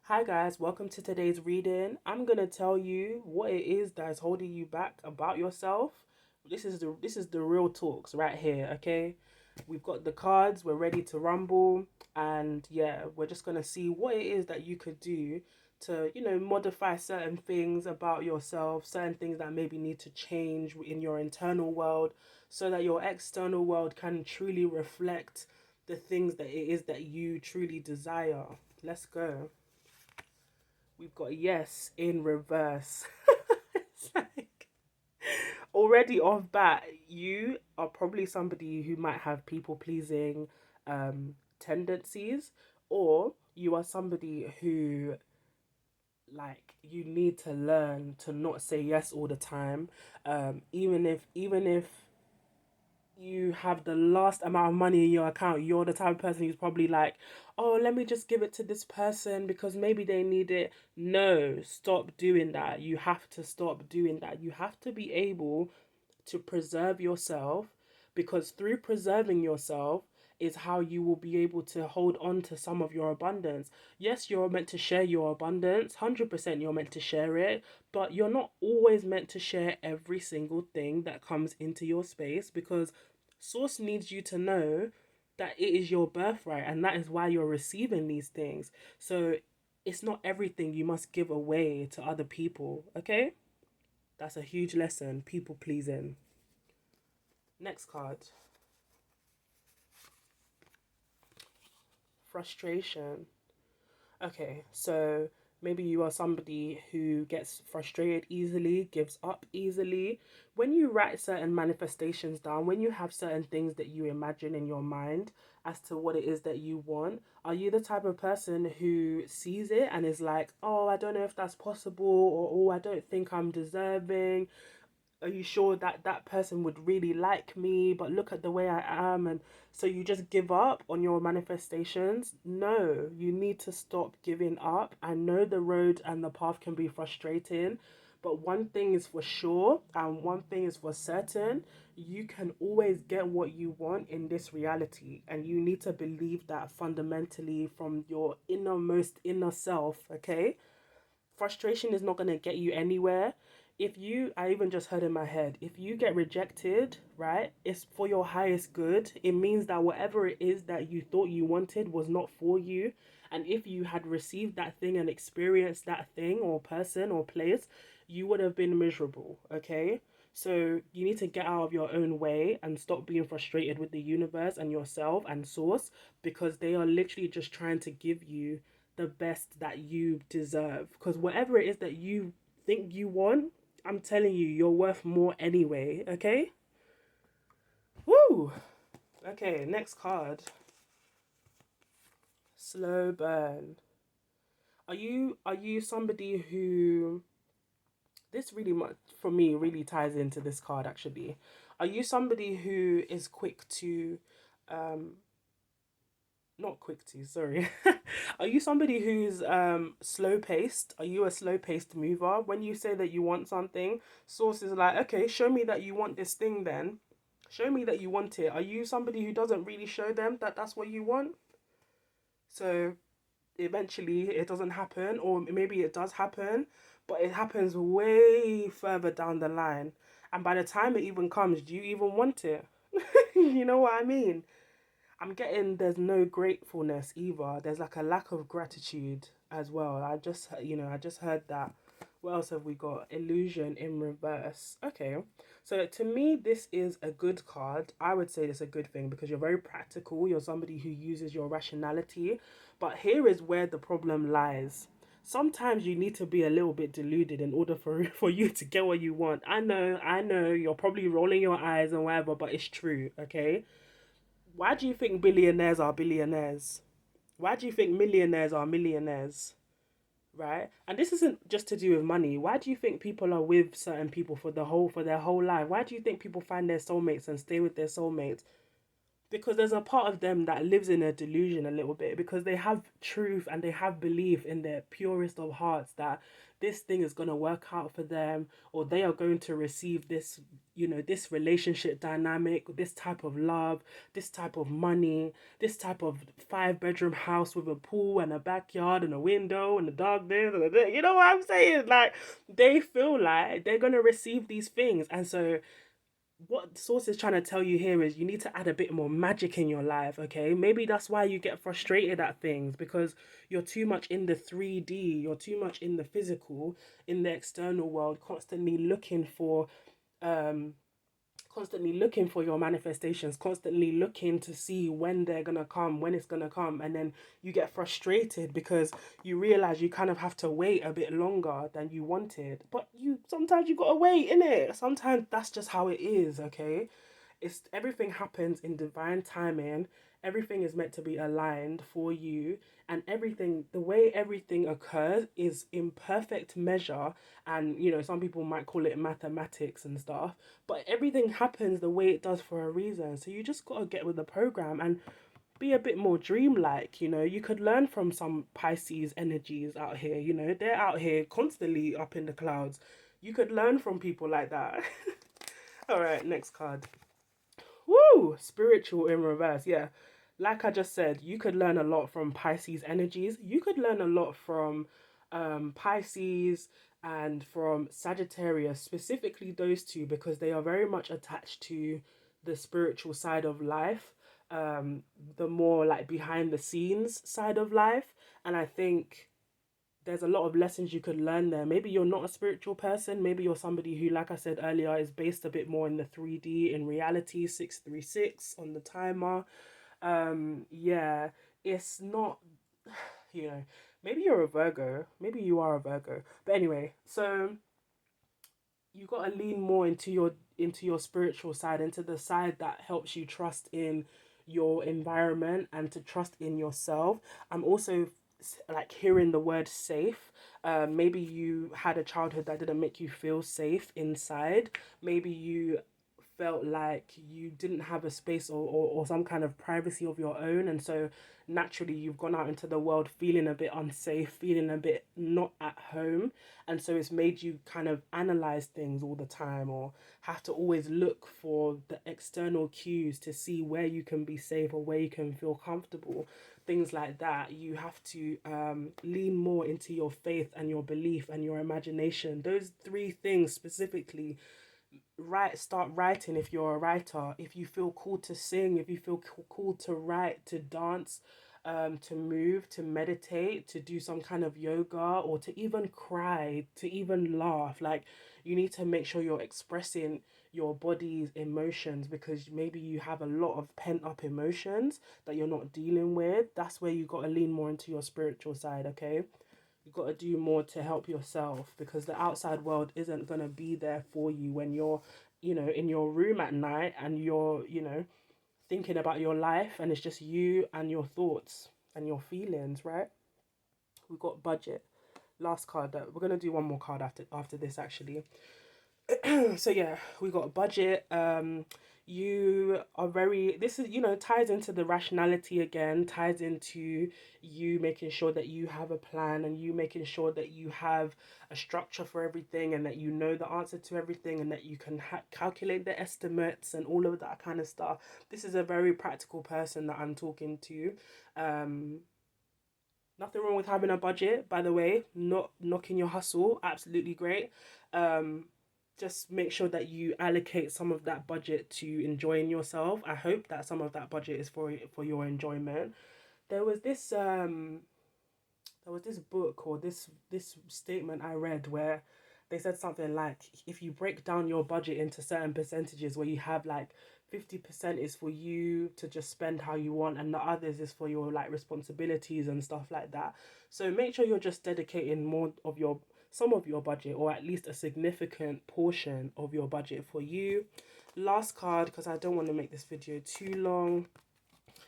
Hi guys, welcome to today's reading. I'm gonna tell you what it is that is holding you back about yourself. This is the real talks right here, okay? We've got the cards, we're ready to rumble, and yeah, we're just gonna see what it is that you could do to, modify certain things about yourself, certain things that maybe need to change in your internal world so that your external world can truly reflect the things that it is that you truly desire. Let's go. We've got yes in reverse. It's like already off bat, you are probably somebody who might have people pleasing tendencies, or you are somebody who you need to learn to not say yes all the time. Even if you have the last amount of money in your account, you're the type of person who's probably like, oh, let me just give it to this person because maybe they need it. No, stop doing that. You have to stop doing that. You have to be able to preserve yourself, because through preserving yourself is how you will be able to hold on to some of your abundance. Yes, you're meant to share your abundance, 100% you're meant to share it, but you're not always meant to share every single thing that comes into your space, because Source needs you to know that it is your birthright and that is why you're receiving these things. So it's not everything you must give away to other people, okay? That's a huge lesson, people pleasing. Next card, frustration. Okay, so maybe you are somebody who gets frustrated easily, gives up easily. When you write certain manifestations down, when you have certain things that you imagine in your mind as to what it is that you want, are you the type of person who sees it and is like, oh, I don't know if that's possible, or oh, I don't think I'm deserving? Are you sure that that person would really like me, but look at the way I am? And so you just give up on your manifestations? No, you need to stop giving up. I know the road and the path can be frustrating, but one thing is for sure and one thing is for certain: you can always get what you want in this reality, and you need to believe that fundamentally from your innermost inner self, okay? Frustration is not going to get you anywhere. I even just heard in my head, if you get rejected, right, it's for your highest good. It means that whatever it is that you thought you wanted was not for you. And if you had received that thing and experienced that thing or person or place, you would have been miserable, okay? So you need to get out of your own way and stop being frustrated with the universe and yourself and source, because they are literally just trying to give you the best that you deserve. Because whatever it is that you think you want, I'm telling you, you're worth more anyway, okay? Woo! Okay, next card. Slow burn. Are you somebody who, this really much for me really ties into this card actually. Are you somebody who is quick to um not quick to, sorry. Are you somebody who's slow paced? Are you a slow paced mover? When you say that you want something, source is like, okay, show me that you want this thing then. Show me that you want it. Are you somebody who doesn't really show them that that's what you want? So eventually it doesn't happen, or maybe it does happen, but it happens way further down the line. And by the time it even comes, do you even want it? You know what I mean? I'm getting there's no gratefulness either. There's like a lack of gratitude as well. I just heard that. What else have we got? Illusion in reverse. Okay. So to me, this is a good card. I would say it's a good thing because you're very practical. You're somebody who uses your rationality. But here is where the problem lies. Sometimes you need to be a little bit deluded in order for you to get what you want. I know, you're probably rolling your eyes and whatever, but it's true, okay? Why do you think billionaires are billionaires? Why do you think millionaires are millionaires? Right? And this isn't just to do with money. Why do you think people are with certain people for their whole life? Why do you think people find their soulmates and stay with their soulmates? because there's a part of them that lives in a delusion a little bit, because they have truth and they have belief in their purest of hearts that this thing is going to work out for them, or they are going to receive this, this relationship dynamic, this type of love, this type of money, this type of 5 bedroom house with a pool and a backyard and a window and a dog there, you know what I'm saying? Like, they feel like they're going to receive these things. And so what the source is trying to tell you here is you need to add a bit more magic in your life, okay? Maybe that's why you get frustrated at things, because you're too much in the 3D, you're too much in the physical, in the external world, um constantly looking for your manifestations, constantly looking to see when they're gonna come, when it's gonna come, and then you get frustrated because you realize you kind of have to wait a bit longer than you wanted. But you sometimes you gotta wait, innit? Sometimes that's just how it is, okay? It's everything happens in divine timing. Everything is meant to be aligned for you, and everything, the way everything occurs is in perfect measure. And some people might call it mathematics and stuff, but everything happens the way it does for a reason. So you just got to get with the program and be a bit more dreamlike. You could learn from some Pisces energies out here. They're out here constantly up in the clouds. You could learn from people like that. All right, next card. Woo! Spiritual in reverse. Yeah. Like I just said, you could learn a lot from Pisces energies. You could learn a lot from Pisces and from Sagittarius, specifically those two, because they are very much attached to the spiritual side of life, the more like behind the scenes side of life. And I think there's a lot of lessons you could learn there. Maybe you're not a spiritual person. Maybe you're somebody who, like I said earlier, is based a bit more in the 3D, in reality, 636 on the timer. Yeah, it's not, you know, maybe you're a Virgo. Maybe you are a Virgo. But anyway, so you got to lean more into your spiritual side, into the side that helps you trust in your environment and to trust in yourself. I'm also like hearing the word safe. Maybe you had a childhood that didn't make you feel safe inside. Maybe you felt like you didn't have a space, or some kind of privacy of your own, and so naturally you've gone out into the world feeling a bit unsafe, feeling a bit not at home, and so it's made you kind of analyze things all the time, or have to always look for the external cues to see where you can be safe or where you can feel comfortable. Things like that. You have to lean more into your faith and your belief and your imagination. Those three things specifically. Start writing if you're a writer. If you feel called to sing, if you feel called to write, to dance, to move, to meditate, to do some kind of yoga, or to even cry, to even laugh, like, you need to make sure you're expressing your body's emotions, because maybe you have a lot of pent up emotions that you're not dealing with. That's where you got to lean more into your spiritual side, okay? You got to do more to help yourself, because the outside world isn't going to be there for you when you're, in your room at night, and you're, thinking about your life, and it's just you and your thoughts and your feelings, right? We've got budget. Last card. That we're going to do one more card after this, actually. So yeah, we got budget. You are very, this is, ties into the rationality again, ties into you making sure that you have a plan, and you making sure that you have a structure for everything, and that you know the answer to everything, and that you can calculate the estimates and all of that kind of stuff. This is a very practical person that I'm talking to. um Nothing wrong with having a budget, by the way. Not knocking your hustle. Absolutely great. Um, just make sure that you allocate some of that budget to enjoying yourself. I hope that some of that budget is for your enjoyment. There was this book, or this statement I read, where they said something like, if you break down your budget into certain percentages, where you have like 50% is for you to just spend how you want, and the others is for your like responsibilities and stuff like that. So make sure you're just dedicating more of your some of your budget, or at least a significant portion of your budget for you. Last card, because I don't want to make this video too long,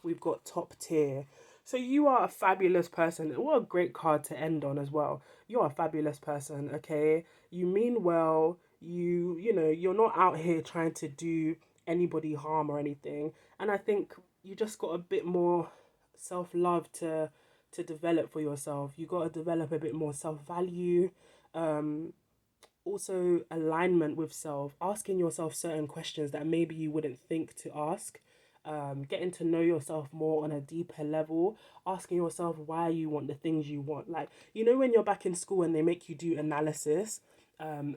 we've got top tier. So you are a fabulous person. What a great card to end on as well. You're a fabulous person, okay? You mean well. You're not out here trying to do anybody harm or anything. And I think you just got a bit more self-love to develop for yourself. You got to develop a bit more self-value. Um, Also alignment with self, asking yourself certain questions that maybe you wouldn't think to ask, getting to know yourself more on a deeper level, asking yourself why you want the things you want. Like, you know, when you're back in school and they make you do analysis,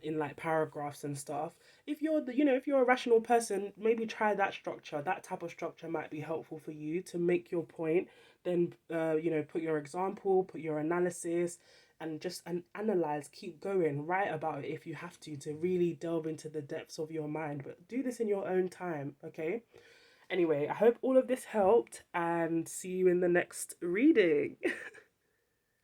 in like paragraphs and stuff. If you're the, you know, if you're a rational person, maybe try that structure. That type of structure might be helpful for you to make your point. Then, you know, put your example, put your analysis, and just analyze, keep going, write about it if you have to really delve into the depths of your mind. But do this in your own time, okay? Anyway, I hope all of this helped and see you in the next reading.